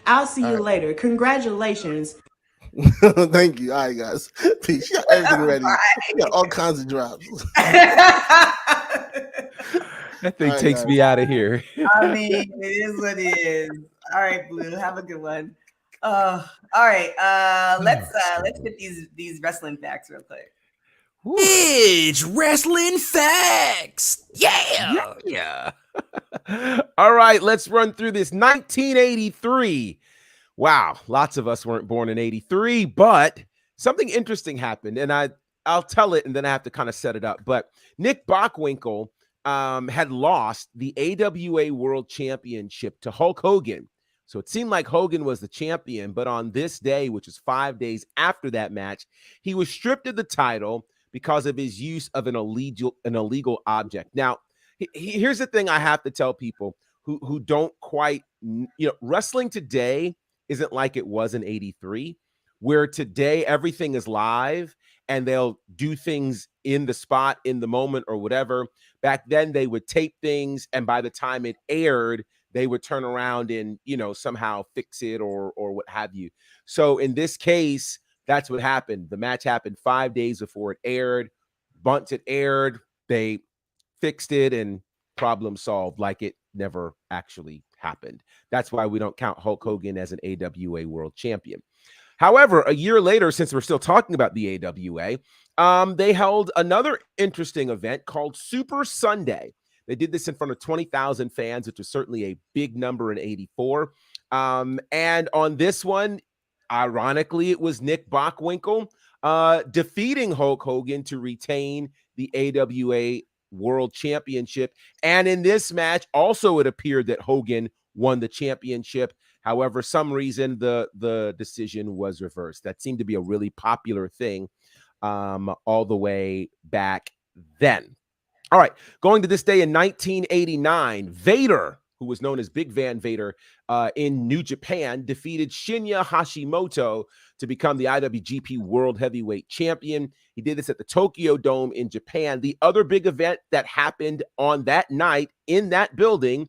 I'll see you later. Congratulations. Thank you. All right, guys. Peace. You got everything ready. You got all kinds of drops. That thing takes me out of here. I mean, it is what it is. All right, Blue. Have a good one. All right. Let's get these wrestling facts real quick. It's wrestling facts. Yeah. All right, let's run through this. 1983. Wow, lots of us weren't born in 83, but something interesting happened, and I'll tell it, and then I have to kind of set it up. But Nick Bockwinkel had lost the AWA World Championship to Hulk Hogan. So it seemed like Hogan was the champion, but on this day, which is 5 days after that match, he was stripped of the title because of his use of an illegal object. Now, here's the thing I have to tell people who don't quite, wrestling today isn't like it was in 83, where today everything is live and they'll do things in the spot, in the moment, or whatever. Back then, they would tape things, and by the time it aired, they would turn around and, somehow fix it or what have you. So in this case, that's what happened. The match happened 5 days before it aired. Once it aired, they fixed it and problem solved, like it never actually happened. That's why we don't count Hulk Hogan as an AWA World Champion. However, a year later, since we're still talking about the AWA, they held another interesting event called Super Sunday. They did this in front of 20,000 fans, which was certainly a big number in 84. And on this one, ironically, it was Nick Bockwinkel defeating Hulk Hogan to retain the AWA World Championship. And in this match, also it appeared that Hogan won the championship. However, some reason the decision was reversed. That seemed to be a really popular thing all the way back then. All right, going to this day in 1989, Vader, who was known as Big Van Vader in New Japan, defeated Shinya Hashimoto to become the IWGP World Heavyweight Champion. He did this at the Tokyo Dome in Japan. The other big event that happened on that night in that building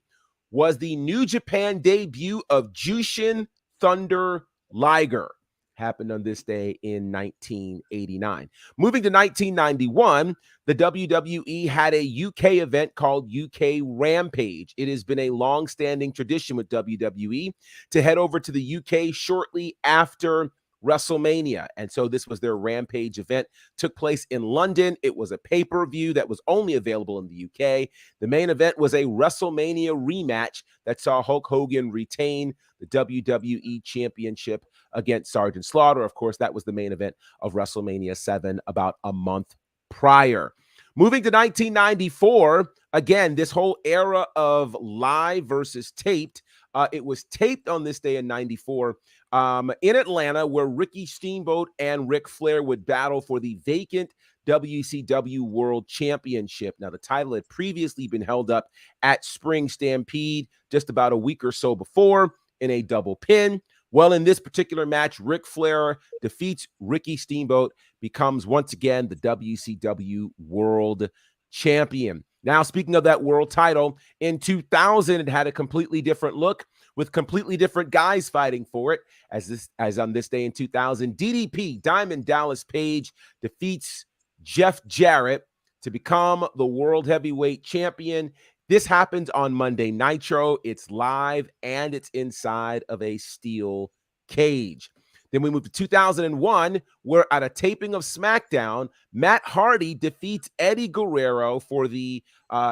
was the New Japan debut of Jushin Thunder Liger. Happened on this day in 1989. Moving to 1991, the WWE had a UK event called UK Rampage. It has been a long-standing tradition with WWE to head over to the UK shortly after WrestleMania. And so this was their Rampage event. Took place in London. It was a pay-per-view that was only available in the UK. The main event was a WrestleMania rematch that saw Hulk Hogan retain the WWE Championship against Sergeant Slaughter. Of course, that was the main event of WrestleMania 7 about a month prior. Moving to 1994, again, this whole era of live versus taped. It was taped on this day in 94 in Atlanta, where Ricky Steamboat and Ric Flair would battle for the vacant WCW World Championship. Now, the title had previously been held up at Spring Stampede just about a week or so before in a double pin. Well, in this particular match, Ric Flair defeats Ricky Steamboat, becomes once again the WCW World Champion. Now, speaking of that world title, in 2000, it had a completely different look with completely different guys fighting for it. As on this day in 2000, DDP, Diamond Dallas Page, defeats Jeff Jarrett to become the World Heavyweight Champion. This happens on Monday Nitro. It's live and it's inside of a steel cage. Then we move to 2001, where at a taping of SmackDown, Matt Hardy defeats Eddie Guerrero for the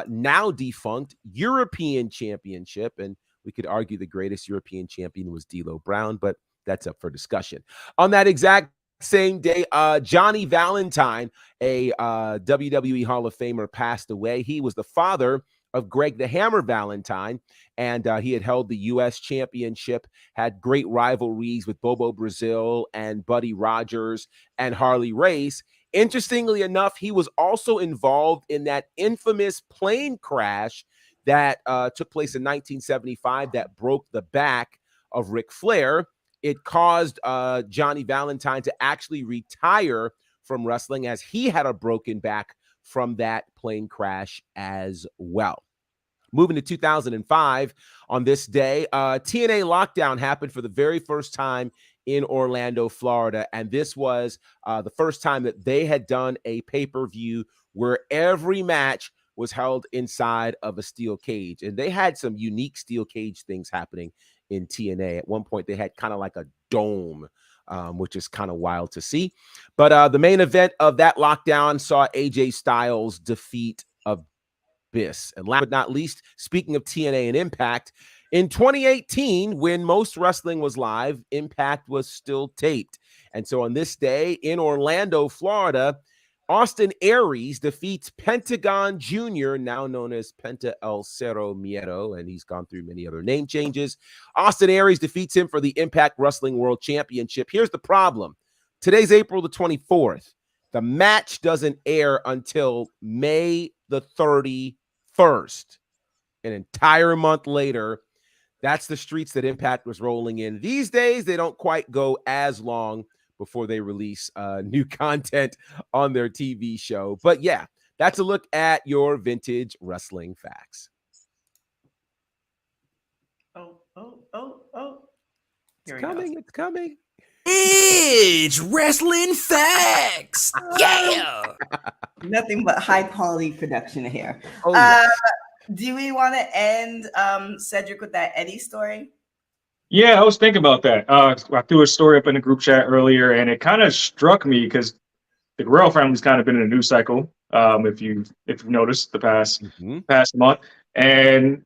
now defunct European Championship. And we could argue the greatest European champion was D'Lo Brown, but that's up for discussion. On that exact same day, Johnny Valentine, a WWE Hall of Famer, passed away. He was the father of Greg the Hammer Valentine, and he had held the U.S. Championship, had great rivalries with Bobo Brazil and Buddy Rogers and Harley Race. Interestingly enough, he was also involved in that infamous plane crash that took place in 1975 that broke the back of Ric Flair. It caused Johnny Valentine to actually retire from wrestling, as he had a broken back from that plane crash as well. Moving to 2005, on this day, TNA Lockdown happened for the very first time in Orlando, Florida. And this was the first time that they had done a pay-per-view where every match was held inside of a steel cage. And they had some unique steel cage things happening in TNA. At one point, they had kind of like a dome, which is kind of wild to see. But the main event of that lockdown saw AJ Styles defeat Abyss. And last but not least, speaking of TNA and Impact, in 2018, when most wrestling was live, Impact was still taped. And so on this day in Orlando, Florida, Austin Aries defeats Pentagon Jr., now known as Penta El Cerro Miedo, and he's gone through many other name changes. Austin Aries defeats him for the Impact Wrestling World Championship. Here's the problem. Today's April the 24th. The match doesn't air until May the 31st. An entire month later. That's the streets that Impact was rolling in. These days, they don't quite go as long before they release new content on their TV show. But yeah, that's a look at your vintage wrestling facts. Oh. It's coming. It's coming. It's wrestling facts. Yeah. Nothing but high quality production here. Oh, yeah. Do we want to end Cedric with that Eddie story? Yeah, I was thinking about that. I threw a story up in the group chat earlier, and it kind of struck me because the Guerrero family's kind of been in a news cycle If you've noticed the past month, and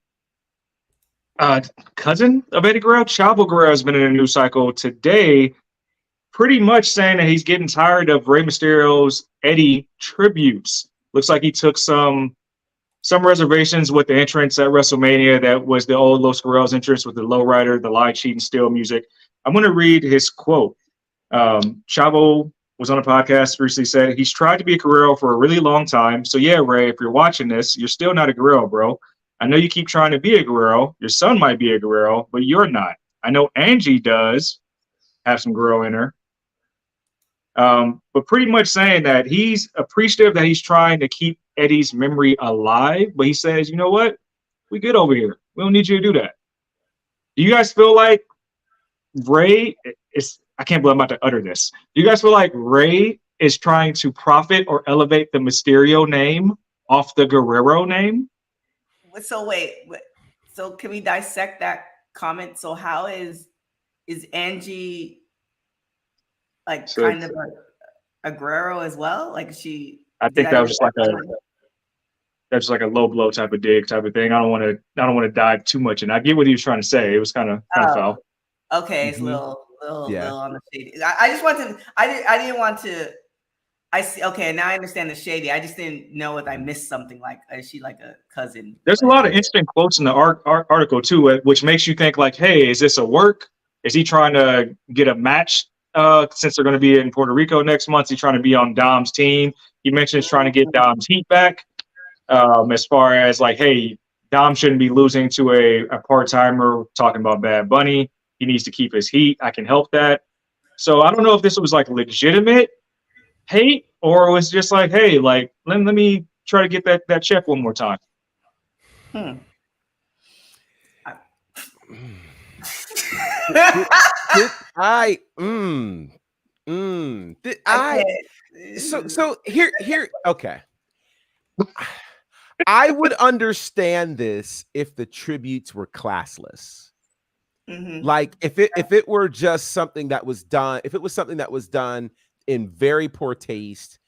cousin of Eddie Guerrero, Chavo Guerrero, has been in a news cycle today, pretty much saying that he's getting tired of Rey Mysterio's Eddie tributes. Looks like he took some reservations with the entrance at WrestleMania that was the old Los Guerrero's entrance with the lowrider, the lie, cheat, and steal music. I'm going to read his quote. Chavo was on a podcast recently, said he's tried to be a Guerrero for a really long time. So yeah, Ray, if you're watching this, you're still not a Guerrero, bro. I know you keep trying to be a Guerrero. Your son might be a Guerrero, but you're not. I know Angie does have some Guerrero in her. But pretty much saying that he's appreciative that he's trying to keep Eddie's memory alive. But he says, you know what? We good over here. We don't need you to do that. Do you guys feel like Ray is, I can't believe I'm about to utter this. Do you guys feel like Ray is trying to profit or elevate the Mysterio name off the Guerrero name? So so can we dissect that comment? So how is Angie kind of a Guerrero as well? Like I think that was just like a low blow type of dig type of thing. I don't want to dive too much in. I get what he was trying to say. It was kind of foul. Okay, it's a little on the shady. I just wanted. I didn't want to. I see. Okay, now I understand the shady. I just didn't know if I missed something. Like, is she like a cousin? There's a lot of interesting quotes in the article too, which makes you think like, hey, is this a work? Is he trying to get a match? Since they're going to be in Puerto Rico next month, he's trying to be on Dom's team. He mentions trying to get Dom's heat back. As far as like, hey, Dom shouldn't be losing to a part-timer. Talking about Bad Bunny, he needs to keep his heat. I can help that. So I don't know if this was like legitimate hate or it was just like, hey, like let me try to get that check one more time. So here, okay. I would understand this if the tributes were classless. Like if it were just something that was done, if it was something that was done in very poor taste,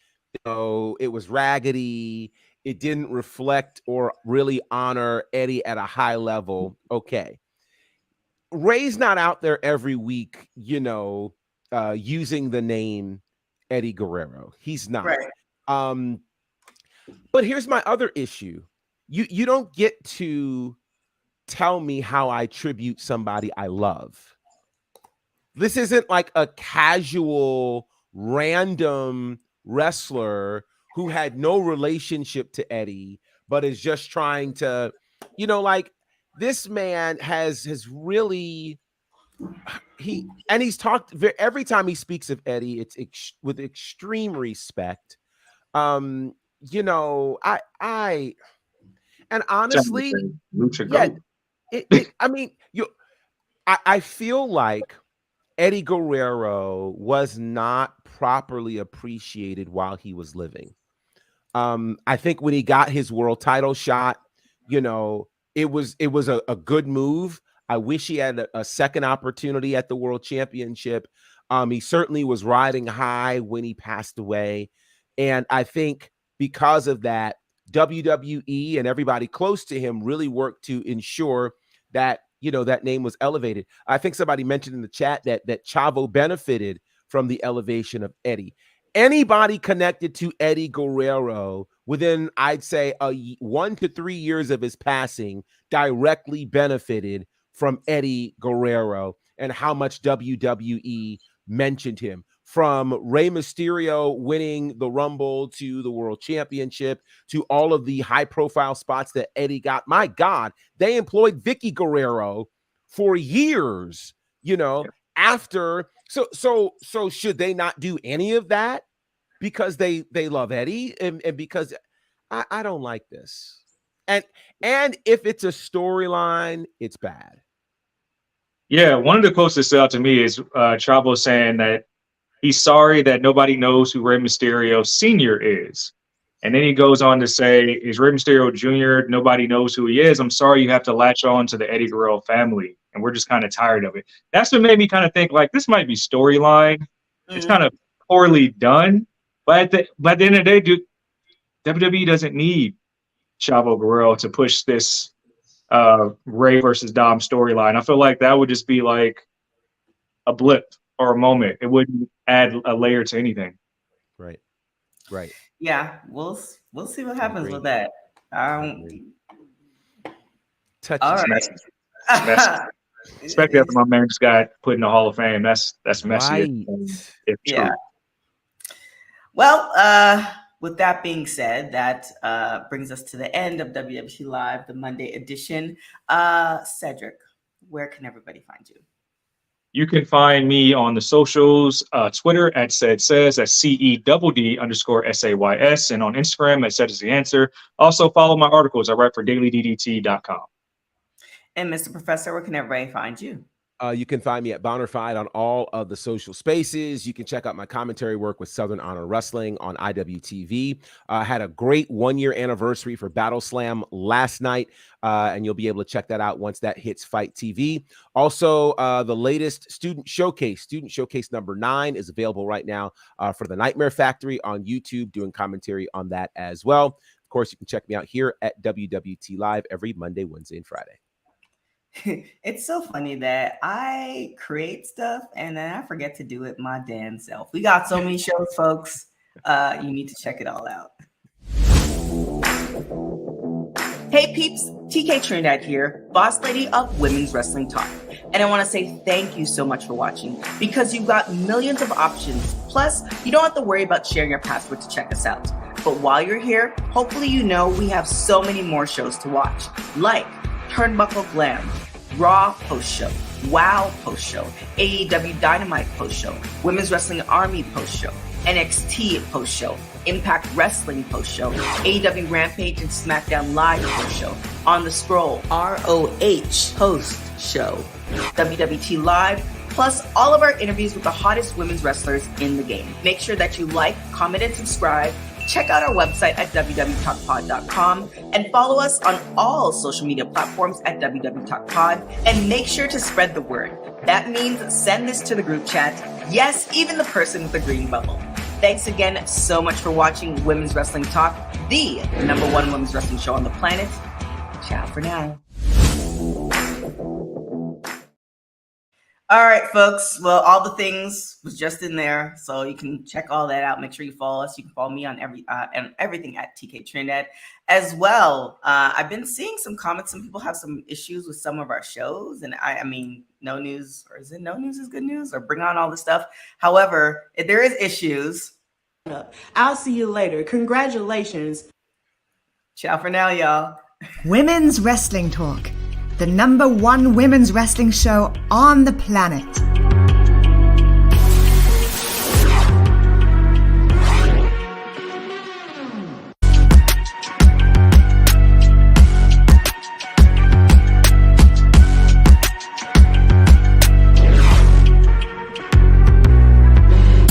it was raggedy, it didn't reflect or really honor Eddie at a high level. Okay. Ray's not out there every week, using the name Eddie Guerrero. He's not. Right. But here's my other issue. You don't get to tell me how I tribute somebody I love. This isn't like a casual, random wrestler who had no relationship to Eddie, but is just trying to, like this man has really, he's talked every time he speaks of Eddie, it's with extreme respect. And honestly, I feel like Eddie Guerrero was not properly appreciated while he was living. I think when he got his world title shot, it was a good move. I wish he had a second opportunity at the world championship. He certainly was riding high when he passed away. And I think because of that, WWE and everybody close to him really worked to ensure that, that name was elevated. I think somebody mentioned in the chat that Chavo benefited from the elevation of Eddie. Anybody connected to Eddie Guerrero within, I'd say, 1 to 3 years of his passing directly benefited from Eddie Guerrero and how much WWE mentioned him. From Rey Mysterio winning the Rumble to the World Championship to all of the high-profile spots that Eddie got. My God, they employed Vicky Guerrero for years, after. So should they not do any of that because they love Eddie and because I don't like this. And if it's a storyline, it's bad. Yeah, one of the quotes that stood out to me is Chavo saying that he's sorry that nobody knows who Rey Mysterio Sr. is. And then he goes on to say, is Rey Mysterio Jr., nobody knows who he is. I'm sorry you have to latch on to the Eddie Guerrero family. And we're just kind of tired of it. That's what made me kind of think, like, this might be storyline. It's kind of poorly done. But at the end of the day, dude, WWE doesn't need Chavo Guerrero to push this Ray versus Dom storyline. I feel like that would just be like a blip or a moment. It wouldn't add a layer to anything. Right. Yeah, we'll see what happens with that. Touchy. All right. Messy. Especially after my man just got put in the Hall of Fame. That's messy. Right. It's Yeah. true. Well, with that being said, that brings us to the end of WWT Live, the Monday edition. Cedric, where can everybody find you? You can find me on the socials, Twitter at says, that's CEDD_SAYS, and on Instagram at Said is the Answer. Also follow my articles. I write for dailyddt.com. And Mr. Professor, where can everybody find you? You can find me at Bonnerfied on all of the social spaces. You can check out my commentary work with Southern Honor Wrestling on IWTV. Had a great 1-year anniversary for Battle Slam last night, and you'll be able to check that out once that hits Fight TV. Also, the latest Student Showcase number 9 is available right now for the Nightmare Factory on YouTube, doing commentary on that as well. Of course, you can check me out here at WWT Live every Monday, Wednesday, and Friday. It's so funny that I create stuff and then I forget to do it my damn self. We got so many shows, folks. You need to check it all out. Hey peeps, TK Trinidad here, boss lady of Women's Wrestling Talk. And I want to say thank you so much for watching, because you've got millions of options. Plus, you don't have to worry about sharing your password to check us out. But while you're here, hopefully you know we have so many more shows to watch, like Turnbuckle Glam, Raw post-show, WoW post-show, AEW Dynamite post-show, Women's Wrestling Army post-show, NXT post-show, Impact Wrestling post-show, AEW Rampage and SmackDown Live post-show, On the Scroll, ROH post-show, WWT Live, plus all of our interviews with the hottest women's wrestlers in the game. Make sure that you like, comment, and subscribe. Check out our website at www.talkpod.com and follow us on all social media platforms at www.talkpod, and make sure to spread the word. That means send this to the group chat. Yes, even the person with the green bubble. Thanks again so much for watching Women's Wrestling Talk, the #1 women's wrestling show on the planet. Ciao for now. All right, folks. Well, all the things was just in there, so you can check all that out. Make sure you follow us. You can follow me on everything at TK Trinidad as well. I've been seeing some comments. Some people have some issues with some of our shows, and I mean, no news, or is it no news is good news, or bring on all the stuff. However, if there is issues, I'll see you later. Congratulations. ciao for now, y'all. Women's Wrestling Talk, the #1 women's wrestling show on the planet.